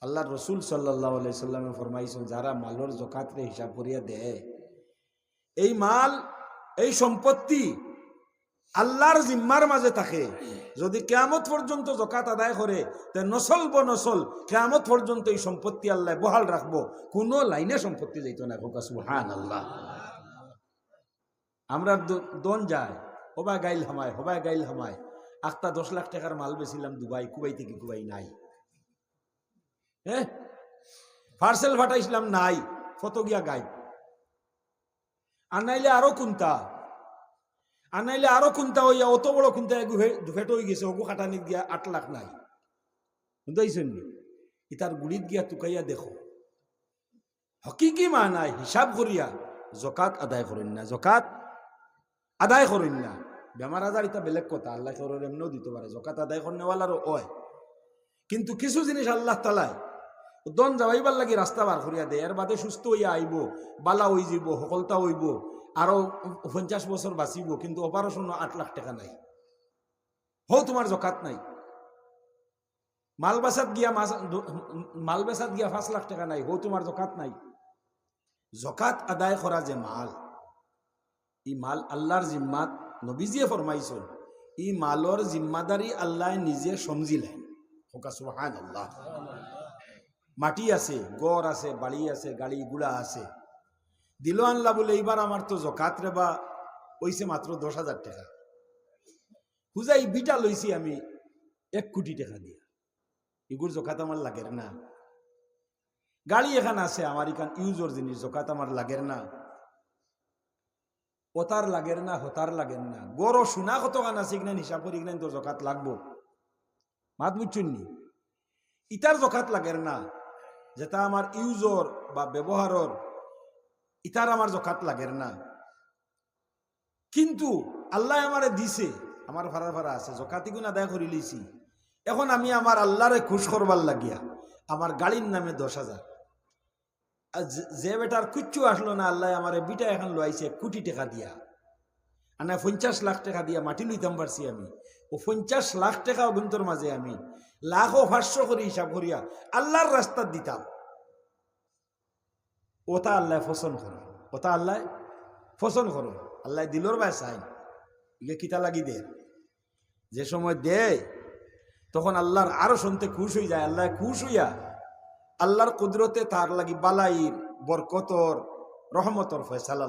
আল্লাহ রসুল সাল্লাল্লাহু আলাইহি সাল্লামে ফরমাইছেন যারা মালর যাকাত রে হিসাব করিয়া দেয় এই মাল এই সম্পত্তি আল্লাহর জিম্মার মাঝে থাকে। যদি কিয়ামত পর্যন্ত যাকাত আদায় করে তে নসল বনসল কিয়ামত পর্যন্ত এই সম্পত্তি আল্লাহ বহাল রাখবো, কোনো লাইনে সম্পত্তি যাইত না। সুবহানাল্লাহ। আমরা দন যায় হবাই গাইল হামায়, হবাই গাইল হামায়। আখতা 10 লাখ টাকার মাল বেছিলাম দুবাই, কুবাই থেকে কুবাই নাই। হ্যাঁ, পার্সেল ফাটাইছিলাম নাই, ফটো গিয়া গাই। আনাইলে আরো কুন্তা, আনাইলে আরো কুন্তা হইয়া অত বড় কুন্তা ফেট হয়ে গেছে, ওগু খাটানিত গিয়া 8 লাখ নাই। বুঝাইছেন নি? ইতার গুড়িত গিয়া তুকাইয়া দেখো, হকিকি মা নাই হিসাব করিয়া যাকাত আদায় করেন না, যাকাত আদায় করেন না। বেমার আজার এটা বেলেগ কথা, আল্লাহ কেউর এমনিও দিতে পারে, যাকাত আদায় করেনেওয়ালারও হয়। কিন্তু কিছু জিনিস আল্লাহ তালায় দন যাওয়াইবার লাগি রাস্তা বার করিয়া দেয়, এর বাদে সুস্থ হইয়া আইব, বালা হয়ে যাব, সফলতা হইব, আরো 50 বছর বাঁচিব, কিন্তু অপারেশন 8 লাখ টাকা নাই, হো তোমার যাকাত নাই। মাল বেচাত গিয়া 5 লাখ টাকা নাই, হো তোমার যাকাত নাই। যাকাত আদায় করা যে মাল, ই মাল আল্লাহর জিম্মাত নবীজিয়ে ফরমাইছেন, ই মালর জিম্মাদারি আল্লাহ নিজে সমজিলেন। সুবহানাল্লাহ। মাটি আছে, গড় আছে, বাড়ি আছে, গাড়ি গুড়া আছে, দিল আনলা বলে এইবার আমার তো যাকাত রে বা হইছে মাত্র 10,000 টাকা। হুজাই বিটা লইছি আমি 1 কোটি টাকা দিয়া, এগুর যাকাত আমার লাগের না। গাড়ি এখান আছে আমার, এখান ইউজর জিনিস, যাকাত আমার লাগের না। ওতার লাগের না, হতার লাগের না। গড় সোনা কতখান আছে ইগনান হিসাব করি, ইগনান তোর যাকাত লাগবো। মাত বুঝছেন নি? ইটার যাকাত লাগের না, যেটা আমার ইউজর বা ব্যবহারর, ইটার আমার যাকাত লাগের না। কিন্তু আল্লাহ আমারে দিছে, আমার ভাড়া ভাড়া আছে, যাকাত ইগুন আদায় করি লইছি। এখন আমি আমার আল্লাহরে খুশ করবার লাগিয়া আমার গাড়ির নামে 10,000, আর যে বেটার কিচ্ছু আসলো না, আল্লাহ আমারে বিটা এখন লইছে 1 কোটি টাকা দিয়া, আনা 50 লাখ টাকা দিয়া মাটি লইতাম পারছি আমি। ও 50 লাখ টাকা অভ্যন্তর মাঝে আমি লাখো 500 করে হিসাব করিয়া আল্লাহর রাস্তা দিতাম। ওটা আল্লাহ পছন্দ করে, ওটা আল্লাহ পছন্দ করে। আল্লাহ দিলর বাই চাই, ইগে কিতা লাগি দে, যে সময় দে তখন আল্লাহর আরো শুনতে খুশ হয়ে যায়। আল্লাহ খুশ হইয়া আল্লাহর কুদরতে তার লাগি বালাইর, বরকতর, রহমতর ফয়সালা।